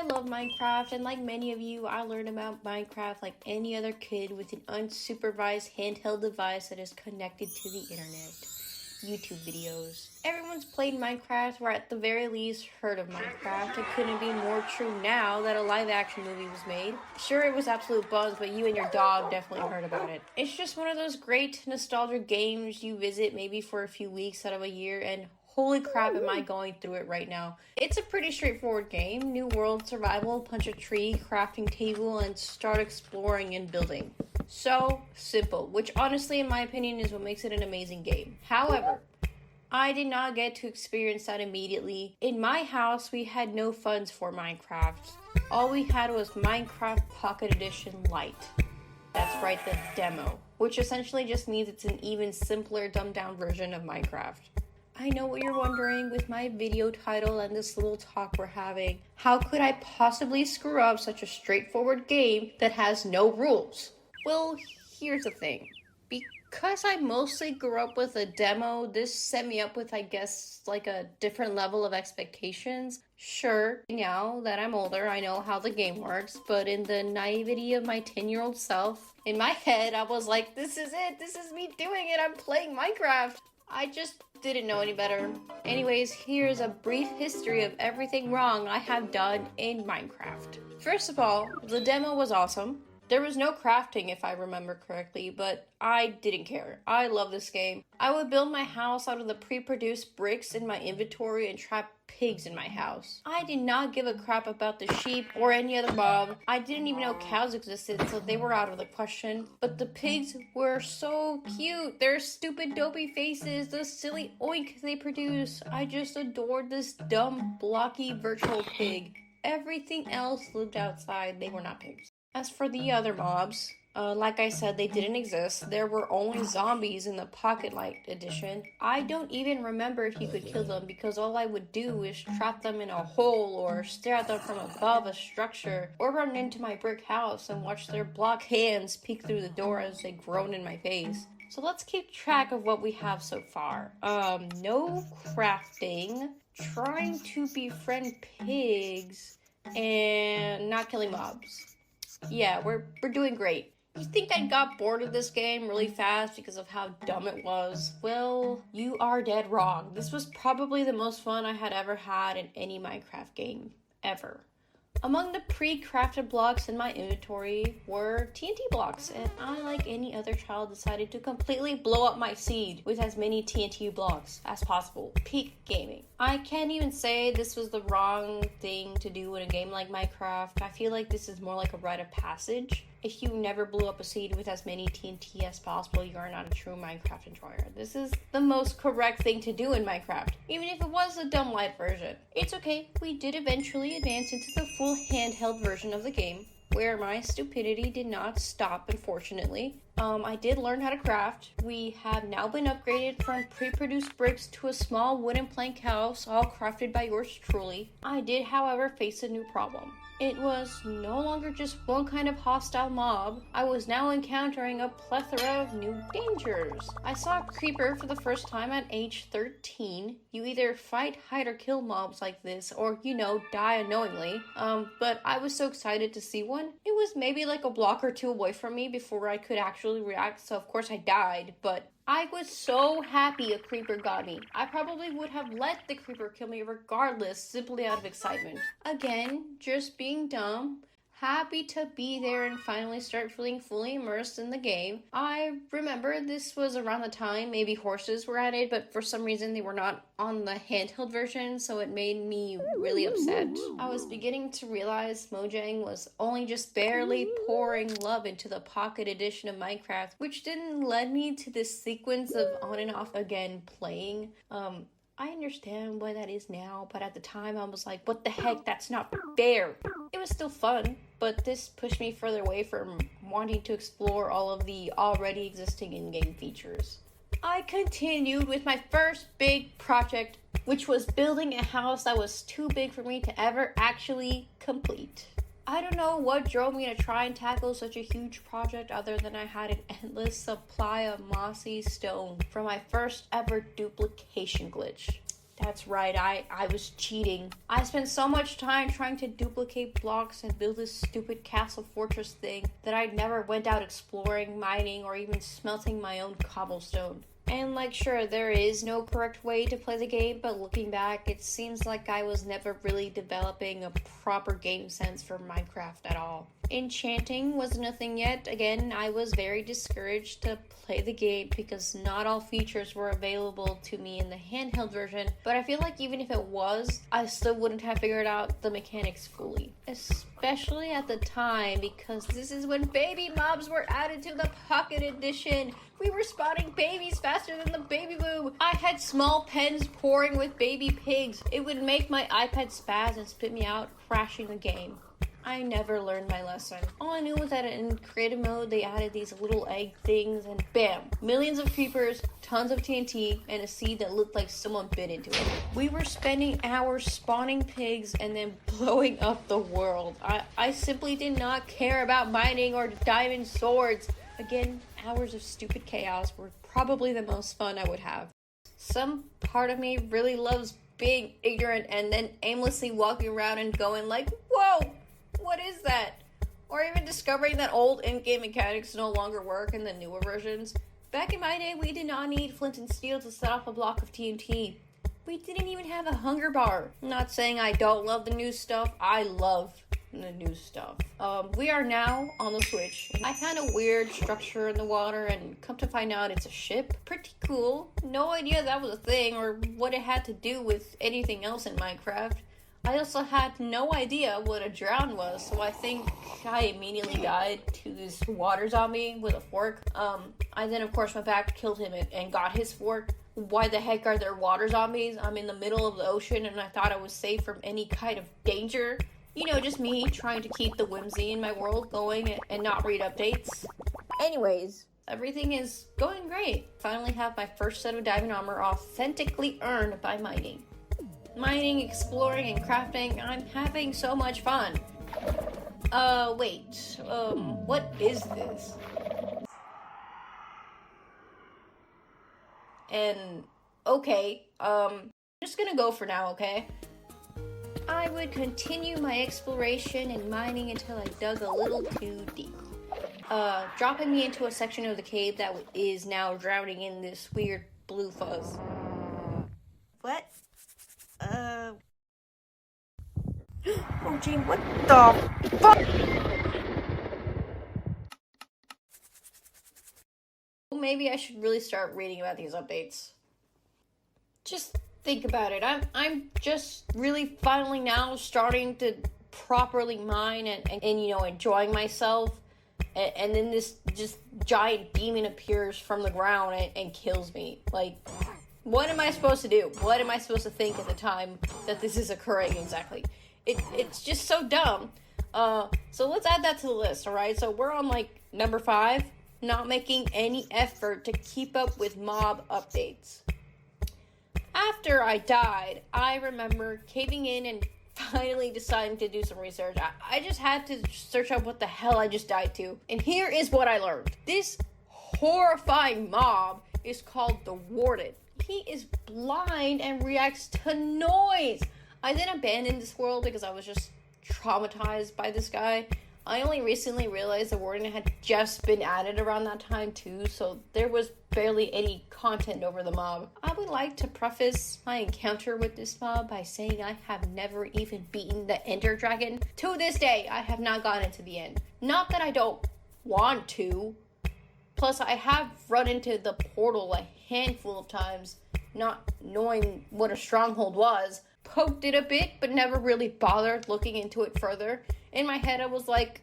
love Minecraft, and like many of you, I learned about Minecraft like any other kid with an unsupervised handheld device that is connected to the internet. YouTube videos. Everyone's played Minecraft, or at the very least heard of Minecraft. It couldn't be more true now that a live action movie was made. Sure, it was absolute buzz, but you and your dog definitely heard about it. It's just one of those great nostalgic games you visit maybe for a few weeks out of a year, and holy crap, am I going through it right now. It's a pretty straightforward game. New world survival, punch a tree, crafting table, and start exploring and building. So simple, which honestly, in my opinion, is what makes it an amazing game. However, I did not get to experience that immediately. In my house, we had no funds for Minecraft. All we had was Minecraft Pocket Edition Lite. That's right, the demo, which essentially just means it's an even simpler, dumbed down version of Minecraft. I know what you're wondering with my video title and this little talk we're having. How could I possibly screw up such a straightforward game that has no rules? Well, here's the thing. Because I mostly grew up with a demo, this set me up with, I guess, like a different level of expectations. Sure, now that I'm older, I know how the game works, but in the naivety of my 10-year-old self, in my head, I was like, this is it, this is me doing it, I'm playing Minecraft. I just didn't know any better. Anyways, here's a brief history of everything wrong I have done in Minecraft. First of all, the demo was awesome. There was no crafting, if I remember correctly, but I didn't care. I love this game. I would build my house out of the pre-produced bricks in my inventory and trap pigs in my house. I did not give a crap about the sheep or any other mob. I didn't even know cows existed, so they were out of the question. But the pigs were so cute. Their stupid dopey faces, the silly oink they produce. I just adored this dumb, blocky virtual pig. Everything else lived outside. They were not pigs. As for the other mobs, like I said, they didn't exist. There were only zombies in the Pocket Light edition. I don't even remember if you could kill them because all I would do is trap them in a hole or stare at them from above a structure or run into my brick house and watch their block hands peek through the door as they groan in my face. So let's keep track of what we have so far. No crafting, trying to befriend pigs, and not killing mobs. Yeah, we're doing great. You think I got bored of this game really fast because of how dumb it was? Well, you are dead wrong. This was probably the most fun I had ever had in any Minecraft game, ever. Among the pre-crafted blocks in my inventory were TNT blocks, and I, like any other child, decided to completely blow up my seed with as many TNT blocks as possible. Peak gaming. I can't even say this was the wrong thing to do in a game like Minecraft. I feel like this is more like a rite of passage. If you never blew up a seed with as many TNT as possible, you are not a true Minecraft enjoyer. This is the most correct thing to do in Minecraft, even if it was a dumb light version. It's okay, we did eventually advance into the full handheld version of the game, where my stupidity did not stop, unfortunately. I did learn how to craft. We have now been upgraded from pre-produced bricks to a small wooden plank house, all crafted by yours truly. I did, however, face a new problem. It was no longer just one kind of hostile mob. I was now encountering a plethora of new dangers. I saw a creeper for the first time at age 13. You either fight, hide, or kill mobs like this, or, die unknowingly. But I was so excited to see one. It was maybe like a block or two away from me before I could actually react, so of course I died, but I was so happy a creeper got me. I probably would have let the creeper kill me regardless, simply out of excitement. Again, just being dumb. Happy to be there and finally start feeling fully immersed in the game. I remember this was around the time maybe horses were added, but for some reason they were not on the handheld version, so it made me really upset. I was beginning to realize Mojang was only just barely pouring love into the Pocket Edition of Minecraft, which didn't lead me to this sequence of on and off again playing. I understand why that is now, but at the time I was like, what the heck, that's not fair. It was still fun, but this pushed me further away from wanting to explore all of the already existing in-game features. I continued with my first big project, which was building a house that was too big for me to ever actually complete. I don't know what drove me to try and tackle such a huge project other than I had an endless supply of mossy stone from my first ever duplication glitch. That's right, I was cheating. I spent so much time trying to duplicate blocks and build this stupid castle fortress thing that I never went out exploring, mining, or even smelting my own cobblestone. And like, sure, there is no correct way to play the game, but looking back, it seems like I was never really developing a proper game sense for Minecraft at all. Enchanting wasn't a thing yet. Again, I was very discouraged to play the game because not all features were available to me in the handheld version, but I feel like even if it was, I still wouldn't have figured out the mechanics fully. Especially at the time, because this is when baby mobs were added to the Pocket Edition. We were spawning babies faster than the baby boom. I had small pens pouring with baby pigs. It would make my iPad spaz and spit me out, crashing the game. I never learned my lesson. All I knew was that in creative mode, they added these little egg things and bam, millions of creepers, tons of TNT, and a seed that looked like someone bit into it. We were spending hours spawning pigs and then blowing up the world. I simply did not care about mining or diamond swords. Again, hours of stupid chaos were probably the most fun I would have. Some part of me really loves being ignorant and then aimlessly walking around and going like, whoa! What is that? Or even discovering that old in-game mechanics no longer work in the newer versions. Back in my day, we did not need flint and steel to set off a block of TNT. We didn't even have a hunger bar. I'm not saying I don't love the new stuff. I love the new stuff. We are now on the Switch. I found a weird structure in the water and come to find out it's a ship. Pretty cool. No idea that was a thing or what it had to do with anything else in Minecraft. I also had no idea what a drown was, so I think I immediately died to this water zombie with a fork. I then of course went back, killed him, and got his fork. Why the heck are there water zombies? I'm in the middle of the ocean and I thought I was safe from any kind of danger. You know, just me trying to keep the whimsy in my world going and not read updates. Anyways, everything is going great. Finally have my first set of diamond armor authentically earned by mining. Mining, exploring, and crafting, I'm having so much fun. What is this? And, okay, just gonna go for now, okay? I would continue my exploration and mining until I dug a little too deep. Dropping me into a section of the cave that is now drowning in this weird blue fuzz. What? Oh gee, what the fuck? Maybe I should really start reading about these updates. Just think about it. I'm just really finally now starting to properly mine and you know, enjoying myself. And then this just giant demon appears from the ground and kills me. Like, what am I supposed to do? What am I supposed to think at the time that this is occurring exactly? It's just so dumb. So let's add that to the list, alright? So we're on, like, number 5. Not making any effort to keep up with mob updates. After I died, I remember caving in and finally deciding to do some research. I just had to search up what the hell I just died to. And here is what I learned. This horrifying mob is called the warrant. He is blind and reacts to noise. I then abandoned this world because I was just traumatized by this guy. I only recently realized the warden had just been added around that time too, so there was barely any content over the mob. I would like to preface my encounter with this mob by saying I have never even beaten the Ender Dragon. To this day, I have not gotten to the end. Not that I don't want to. Plus, I have run into the portal a handful of times, not knowing what a stronghold was. Poked it a bit, but never really bothered looking into it further. In my head, I was like,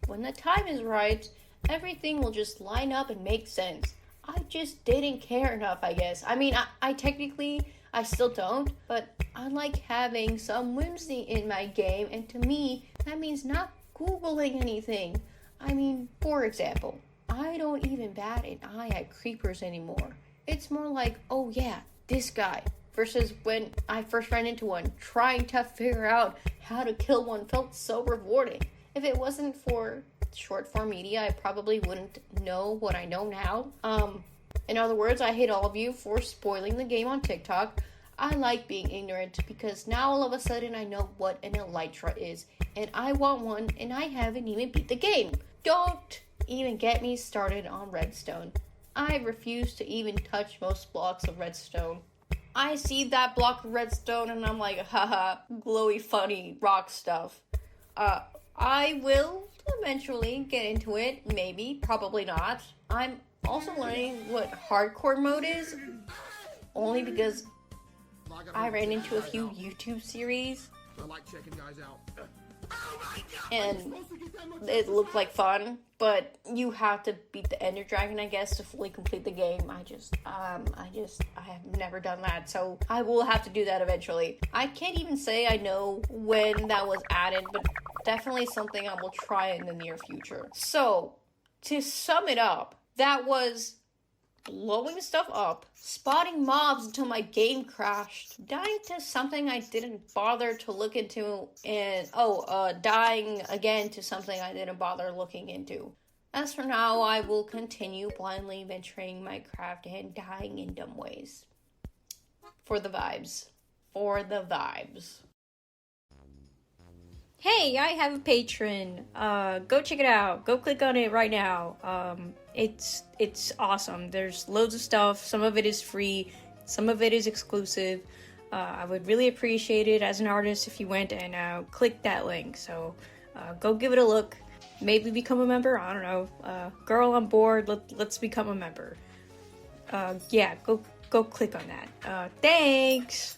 when the time is right, everything will just line up and make sense. I just didn't care enough, I guess. I mean, I technically, I still don't, but I like having some whimsy in my game, and to me, that means not Googling anything. I mean, for example, I don't even bat an eye at creepers anymore. It's more like, oh yeah, this guy. Versus when I first ran into one, trying to figure out how to kill one felt so rewarding. If it wasn't for short form media, I probably wouldn't know what I know now. In other words, I hate all of you for spoiling the game on TikTok. I like being ignorant because now all of a sudden I know what an elytra is, and I want one, and I haven't even beat the game. Don't even get me started on redstone. I refuse to even touch most blocks of redstone. I see that block of redstone and I'm like, haha, glowy funny rock stuff. I will eventually get into it, maybe, probably not. I'm also learning what hardcore mode is, only because I ran into a few YouTube series and it looked like fun, but you have to beat the Ender Dragon, I guess, to fully complete the game. I have never done that, so I will have to do that eventually. I can't even say I know when that was added, but definitely something I will try in the near future. So, to sum it up, that was blowing stuff up, spotting mobs until my game crashed, dying to something I didn't bother to look into, and dying again to something I didn't bother looking into. As for now, I will continue blindly venturing Minecraft and dying in dumb ways. For the vibes. For the vibes. Hey, I have a patron. Go check it out. Go click on it right now. It's awesome. There's loads of stuff. Some of it is free. Some of it is exclusive. I would really appreciate it as an artist if you went and clicked that link. So go give it a look. Maybe become a member. I don't know. Girl on board. Let's become a member. Yeah, go click on that. Thanks.